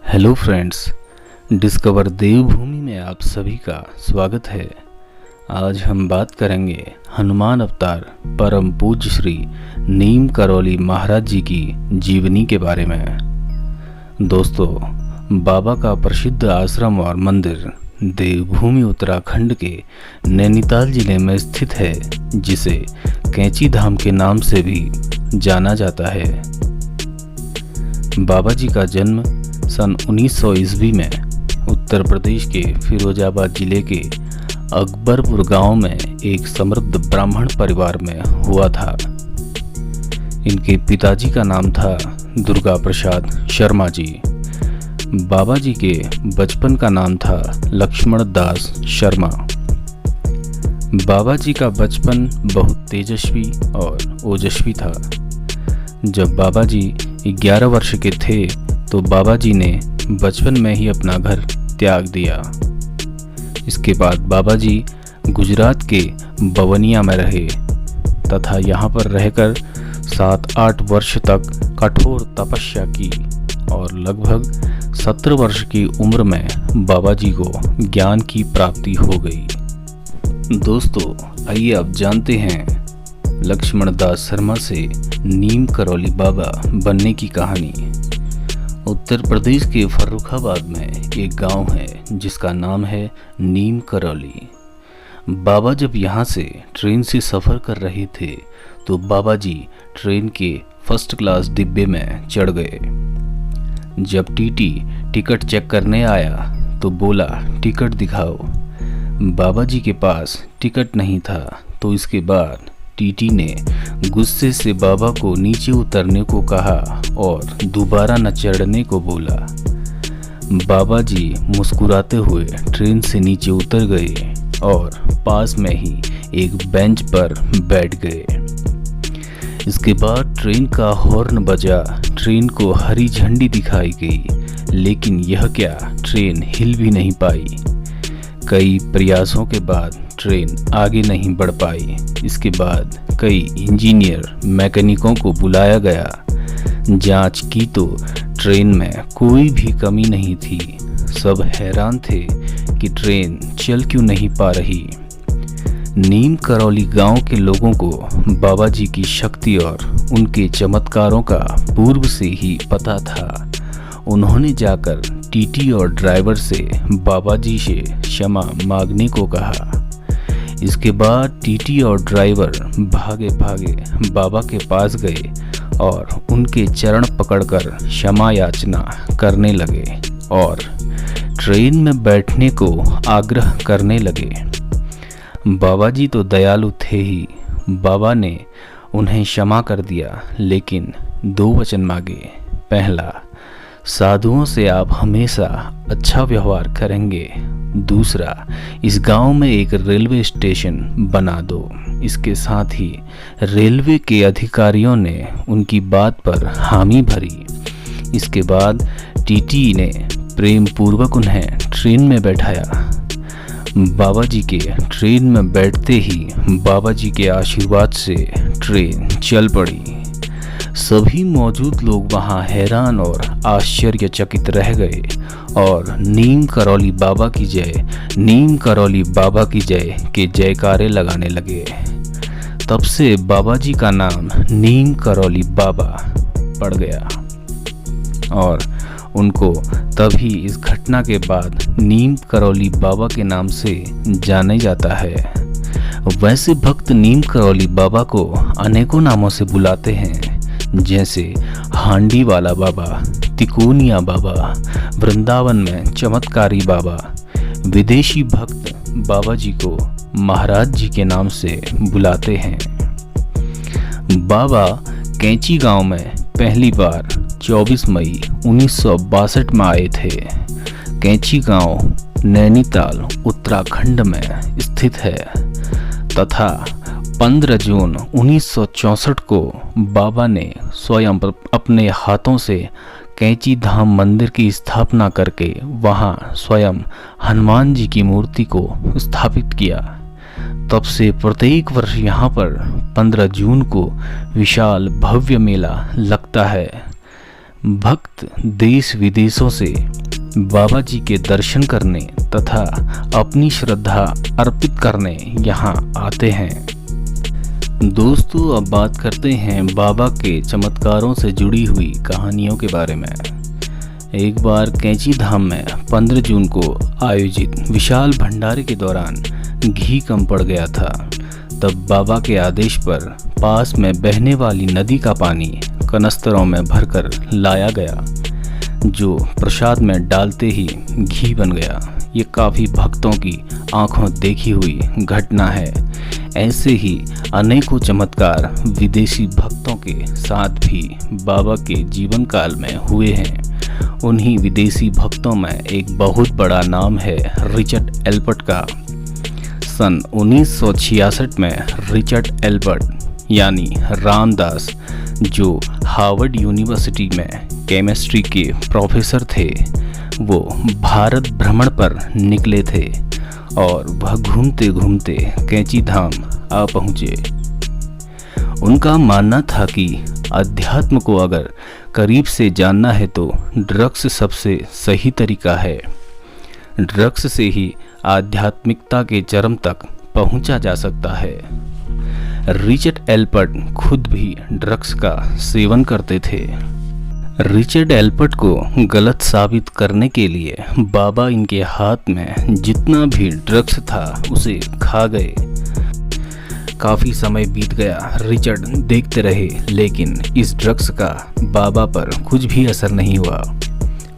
Hello friends, discover देवभूमि में आप सभी का स्वागत है। आज हम बात करेंगे हनुमान अवतार परम पूज्य श्री नीम करौली महाराज जी की जीवनी के बारे में। दोस्तों, बाबा का प्रसिद्ध आश्रम और मंदिर देवभूमि उत्तराखंड के नैनीताल जिले में स्थित है, जिसे कैंची धाम के नाम से भी जाना जाता है। बाबा जी का जन्म सन 1900 ईस्वी में उत्तर प्रदेश के फिरोजाबाद जिले के अकबरपुर गांव में एक समृद्ध ब्राह्मण परिवार में हुआ था। इनके पिताजी का नाम था दुर्गा प्रसाद शर्मा जी। बाबा जी के बचपन का नाम था लक्ष्मण दास शर्मा। बाबा जी का बचपन बहुत तेजस्वी और ओजस्वी था। जब बाबा जी 11 वर्ष के थे तो बाबा जी ने बचपन में ही अपना घर त्याग दिया। इसके बाद बाबा जी गुजरात के बवनिया में रहे तथा यहाँ पर रहकर 7-8 वर्ष तक कठोर तपस्या की और लगभग 17 वर्ष की उम्र में बाबा जी को ज्ञान की प्राप्ति हो गई। दोस्तों, आइए अब जानते हैं लक्ष्मण दास शर्मा से नीम करौली बाबा बनने की कहानी। उत्तर प्रदेश के फर्रुखाबाद में एक गांव है जिसका नाम है नीम करौली। बाबा जब यहाँ से ट्रेन से सफ़र कर रहे थे तो बाबा जी ट्रेन के फर्स्ट क्लास डिब्बे में चढ़ गए। जब टीटी टिकट चेक करने आया तो बोला, टिकट दिखाओ। बाबा जी के पास टिकट नहीं था तो इसके बाद टीटी ने गुस्से से बाबा को नीचे उतरने को कहा और दोबारा न चढ़ने को बोला। बाबा जी मुस्कुराते हुए ट्रेन से नीचे उतर गए और पास में ही एक बेंच पर बैठ गए। इसके बाद ट्रेन का हॉर्न बजा, ट्रेन को हरी झंडी दिखाई गई, लेकिन यह क्या, ट्रेन हिल भी नहीं पाई। कई प्रयासों के बाद ट्रेन आगे नहीं बढ़ पाई। इसके बाद कई इंजीनियर मैकेनिकों को बुलाया गया। जांच की तो ट्रेन में कोई भी कमी नहीं थी। सब हैरान थे कि ट्रेन चल क्यों नहीं पा रही। नीम करौली गांव के लोगों को बाबा जी की शक्ति और उनके चमत्कारों का पूर्व से ही पता था। उन्होंने जाकर टीटी और ड्राइवर से बाबा जी से क्षमा मांगने को कहा। इसके बाद टीटी और ड्राइवर भागे भागे बाबा के पास गए और उनके चरण पकड़कर क्षमा याचना करने लगे और ट्रेन में बैठने को आग्रह करने लगे। बाबा जी तो दयालु थे ही। बाबा ने उन्हें क्षमा कर दिया, लेकिन 2 वचन मांगे। पहला, साधुओं से आप हमेशा अच्छा व्यवहार करेंगे। दूसरा, इस गांव में एक रेलवे स्टेशन बना दो। इसके साथ ही रेलवे के अधिकारियों ने उनकी बात पर हामी भरी। इसके बाद टीटी ने प्रेम पूर्वक उन्हें ट्रेन में बैठाया। बाबा जी के ट्रेन में बैठते ही बाबा जी के आशीर्वाद से ट्रेन चल पड़ी। सभी मौजूद लोग वहां हैरान और आश्चर्यचकित रह गए और नीम करौली बाबा की जय, नीम करौली बाबा की जय के जयकारे लगाने लगे। तब से बाबा जी का नाम नीम करौली बाबा पड़ गया और उनको तभी इस घटना के बाद नीम करौली बाबा के नाम से जाना जाता है। वैसे भक्त नीम करौली बाबा को अनेकों नामों से बुलाते हैं, जैसे हांडी वाला बाबा, तिकोनिया बाबा, वृंदावन में चमत्कारी बाबा। विदेशी भक्त बाबा जी को महाराज जी के नाम से बुलाते हैं। बाबा कैंची गांव में पहली बार 24 मई 1962 में आए थे। कैंची गांव नैनीताल उत्तराखंड में स्थित है तथा 15 जून 1964 को बाबा ने स्वयं अपने हाथों से कैंची धाम मंदिर की स्थापना करके वहां स्वयं हनुमान जी की मूर्ति को स्थापित किया। तब से प्रत्येक वर्ष यहाँ पर 15 जून को विशाल भव्य मेला लगता है। भक्त देश विदेशों से बाबा जी के दर्शन करने तथा अपनी श्रद्धा अर्पित करने यहाँ आते हैं। दोस्तों, अब बात करते हैं बाबा के चमत्कारों से जुड़ी हुई कहानियों के बारे में। एक बार कैंची धाम में 15 जून को आयोजित विशाल भंडारे के दौरान घी कम पड़ गया था। तब बाबा के आदेश पर पास में बहने वाली नदी का पानी कनस्तरों में भरकर लाया गया, जो प्रसाद में डालते ही घी बन गया। ये काफ़ी भक्तों की आंखों देखी हुई घटना है। ऐसे ही अनेकों चमत्कार विदेशी भक्तों के साथ भी बाबा के जीवन काल में हुए हैं। उन्हीं विदेशी भक्तों में एक बहुत बड़ा नाम है रिचर्ड एल्बर्ट का। सन 1966 में रिचर्ड एल्बर्ट यानी रामदास, जो हार्वर्ड यूनिवर्सिटी में केमिस्ट्री के प्रोफेसर थे, वो भारत भ्रमण पर निकले थे और वह घूमते घूमते कैंची धाम आ पहुँचे। उनका मानना था कि अध्यात्म को अगर करीब से जानना है तो ड्रग्स सबसे सही तरीका है। ड्रग्स से ही आध्यात्मिकता के चरम तक पहुंचा जा सकता है। रिचर्ड एल्बर्ट खुद भी ड्रग्स का सेवन करते थे। रिचर्ड एल्बर्ट को गलत साबित करने के लिए बाबा इनके हाथ में जितना भी ड्रग्स था उसे खा गए। काफ़ी समय बीत गया, रिचर्ड देखते रहे, लेकिन इस ड्रग्स का बाबा पर कुछ भी असर नहीं हुआ।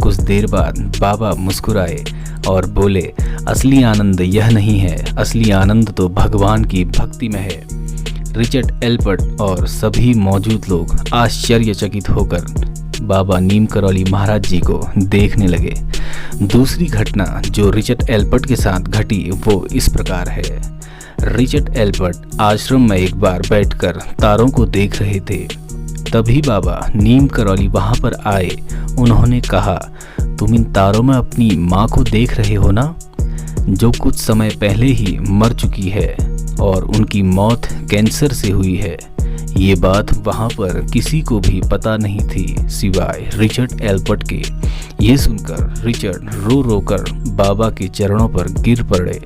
कुछ देर बाद बाबा मुस्कुराए और बोले, असली आनंद यह नहीं है, असली आनंद तो भगवान की भक्ति में है। रिचर्ड एल्बर्ट और सभी मौजूद लोग आश्चर्यचकित होकर बाबा नीम करौली महाराज जी को देखने लगे। दूसरी घटना जो रिचर्ड एल्बर्ट के साथ घटी वो इस प्रकार है। रिचर्ड एल्बर्ट आश्रम में एक बार बैठकर तारों को देख रहे थे। तभी बाबा नीम करौली वहां पर आए। उन्होंने कहा, तुम इन तारों में अपनी माँ को देख रहे हो ना, जो कुछ समय पहले ही मर चुकी है और उनकी मौत कैंसर से हुई है। ये बात वहां पर किसी को भी पता नहीं थी सिवाय रिचर्ड एल्बर्ट के। ये सुनकर रिचर्ड रो रो कर बाबा के चरणों पर गिर पड़े।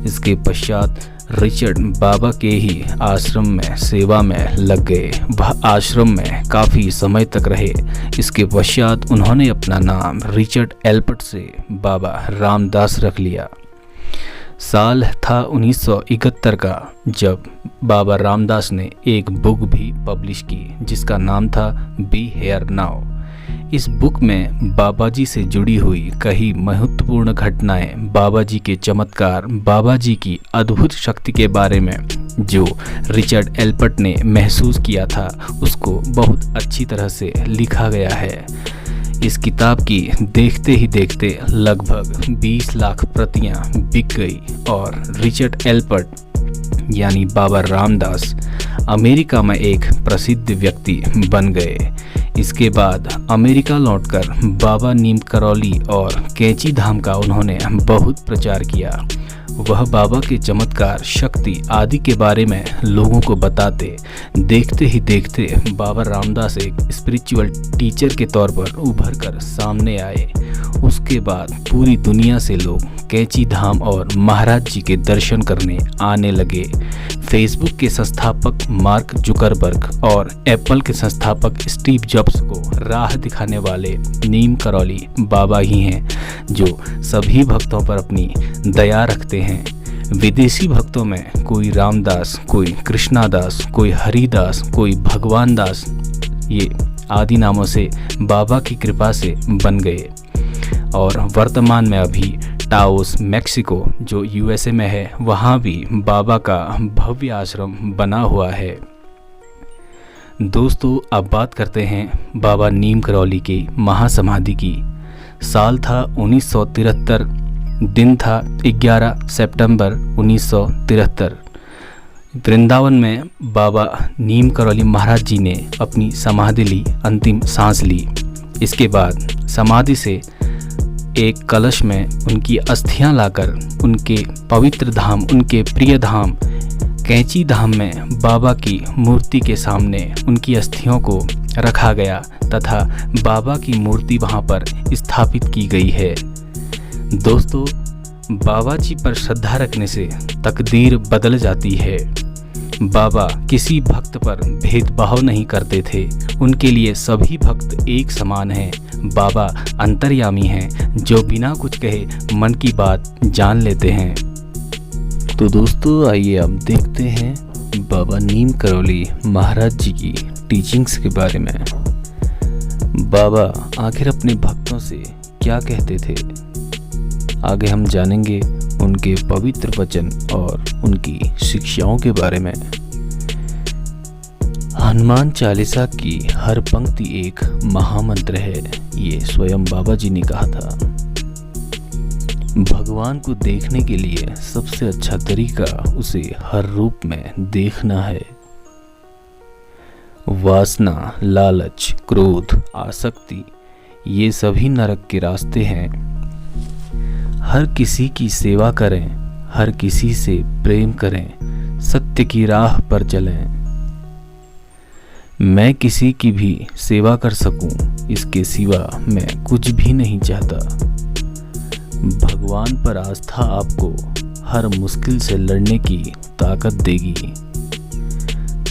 इसके पश्चात रिचर्ड बाबा के ही आश्रम में सेवा में लग गए। वह आश्रम में काफ़ी समय तक रहे। इसके पश्चात उन्होंने अपना नाम रिचर्ड एल्बर्ट से बाबा रामदास रख लिया। साल था 1971 का, जब बाबा रामदास ने एक बुक भी पब्लिश की जिसका नाम था बी हेयर नाउ। इस बुक में बाबा जी से जुड़ी हुई कई महत्वपूर्ण घटनाएं, बाबा जी के चमत्कार, बाबा जी की अद्भुत शक्ति के बारे में जो रिचर्ड एल्बर्ट ने महसूस किया था, उसको बहुत अच्छी तरह से लिखा गया है। इस किताब की देखते ही देखते लगभग 20 लाख प्रतियां बिक गई और रिचर्ड एल्बर्ट यानी बाबा रामदास अमेरिका में एक प्रसिद्ध व्यक्ति बन गए। इसके बाद अमेरिका लौटकर बाबा नीम करौली और कैंची धाम का उन्होंने बहुत प्रचार किया। वह बाबा के चमत्कार, शक्ति आदि के बारे में लोगों को बताते। देखते ही देखते बाबा रामदास एक स्पिरिचुअल टीचर के तौर पर उभर कर सामने आए। उसके बाद पूरी दुनिया से लोग कैंची धाम और महाराज जी के दर्शन करने आने लगे। फेसबुक के संस्थापक मार्क जुकरबर्ग और एप्पल के संस्थापक स्टीव जॉब्स को राह दिखाने वाले नीम करौली बाबा ही हैं, जो सभी भक्तों पर अपनी दया रखते हैं। विदेशी भक्तों में कोई रामदास, कोई कृष्णादास, कोई हरिदास, कोई भगवान दास, ये आदि नामों से बाबा की कृपा से बन गए। और वर्तमान में अभी टाओस मैक्सिको जो यूएसए में है, वहाँ भी बाबा का भव्य आश्रम बना हुआ है। दोस्तों, अब बात करते हैं बाबा नीम करौली की महासमाधि की। साल था 1973, दिन था 11 सितंबर 1973। वृंदावन में बाबा नीम करौली महाराज जी ने अपनी समाधि ली, अंतिम सांस ली। इसके बाद समाधि से एक कलश में उनकी अस्थियां लाकर उनके पवित्र धाम, उनके प्रिय धाम कैंची धाम में बाबा की मूर्ति के सामने उनकी अस्थियों को रखा गया, तथा बाबा की मूर्ति वहां पर स्थापित की गई है। दोस्तों, बाबा जी पर श्रद्धा रखने से तकदीर बदल जाती है। बाबा किसी भक्त पर भेदभाव नहीं करते थे, उनके लिए सभी भक्त एक समान हैं। बाबा अंतर्यामी हैं जो बिना कुछ कहे मन की बात जान लेते हैं। तो दोस्तों, आइए अब देखते हैं बाबा नीम करौली महाराज जी की टीचिंग्स के बारे में। बाबा आखिर अपने भक्तों से क्या कहते थे, आगे हम जानेंगे उनके पवित्र वचन और उनकी शिक्षाओं के बारे में। हनुमान चालीसा की हर पंक्ति एक महामंत्र है, ये स्वयं बाबा जी ने कहा था। भगवान को देखने के लिए सबसे अच्छा तरीका उसे हर रूप में देखना है। वासना, लालच, क्रोध, आसक्ति, ये सभी नरक के रास्ते हैं। हर किसी की सेवा करें, हर किसी से प्रेम करें, सत्य की राह पर चलें। मैं किसी की भी सेवा कर सकूं, इसके सिवा मैं कुछ भी नहीं चाहता। भगवान पर आस्था आपको हर मुश्किल से लड़ने की ताकत देगी।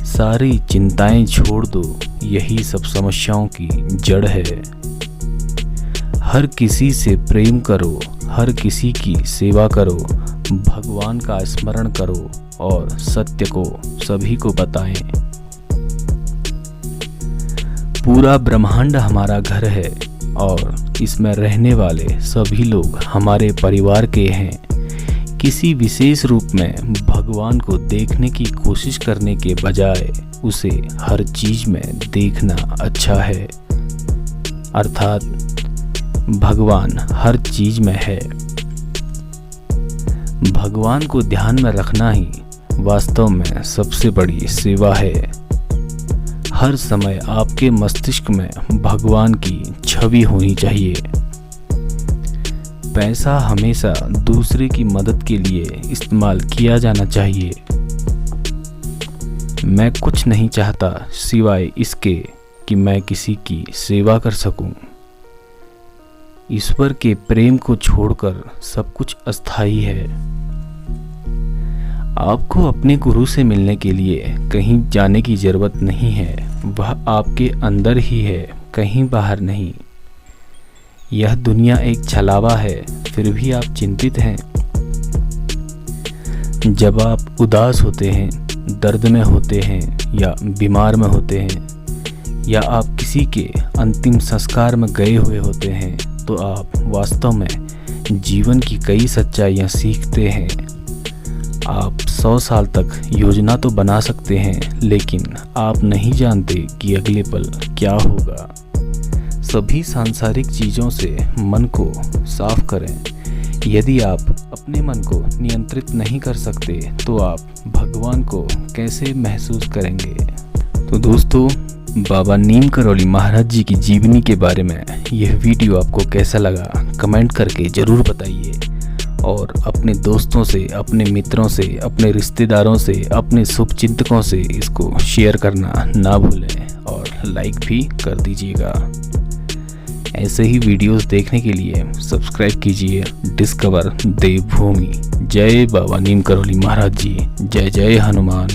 सारी चिंताएं छोड़ दो, यही सब समस्याओं की जड़ है। हर किसी से प्रेम करो, हर किसी की सेवा करो, भगवान का स्मरण करो और सत्य को सभी को बताएं। पूरा ब्रह्मांड हमारा घर है और इसमें रहने वाले सभी लोग हमारे परिवार के हैं। किसी विशेष रूप में भगवान को देखने की कोशिश करने के बजाय उसे हर चीज में देखना अच्छा है। अर्थात भगवान हर चीज में है। भगवान को ध्यान में रखना ही वास्तव में सबसे बड़ी सेवा है। हर समय आपके मस्तिष्क में भगवान की छवि होनी चाहिए। पैसा हमेशा दूसरे की मदद के लिए इस्तेमाल किया जाना चाहिए। मैं कुछ नहीं चाहता सिवाय इसके कि मैं किसी की सेवा कर सकूं। ईश्वर के प्रेम को छोड़कर सब कुछ अस्थायी है। आपको अपने गुरु से मिलने के लिए कहीं जाने की जरूरत नहीं है, वह आपके अंदर ही है, कहीं बाहर नहीं। यह दुनिया एक छलावा है, फिर भी आप चिंतित हैं। जब आप उदास होते हैं, दर्द में होते हैं या बीमार में होते हैं या आप किसी के अंतिम संस्कार में गए हुए होते हैं, तो आप वास्तव में जीवन की कई सच्चाइयाँ सीखते हैं। आप 100 साल तक योजना तो बना सकते हैं, लेकिन आप नहीं जानते कि अगले पल क्या होगा। सभी सांसारिक चीज़ों से मन को साफ करें। यदि आप अपने मन को नियंत्रित नहीं कर सकते, तो आप भगवान को कैसे महसूस करेंगे। तो दोस्तों, बाबा नीम करौली महाराज जी की जीवनी के बारे में यह वीडियो आपको कैसा लगा, कमेंट करके ज़रूर बताइए। और अपने दोस्तों से, अपने मित्रों से, अपने रिश्तेदारों से, अपने शुभचिंतकों से इसको शेयर करना ना भूलें और लाइक भी कर दीजिएगा। ऐसे ही वीडियोस देखने के लिए सब्सक्राइब कीजिए डिस्कवर देवभूमि। जय बाबा नीम करौली महाराज जी। जय जय हनुमान।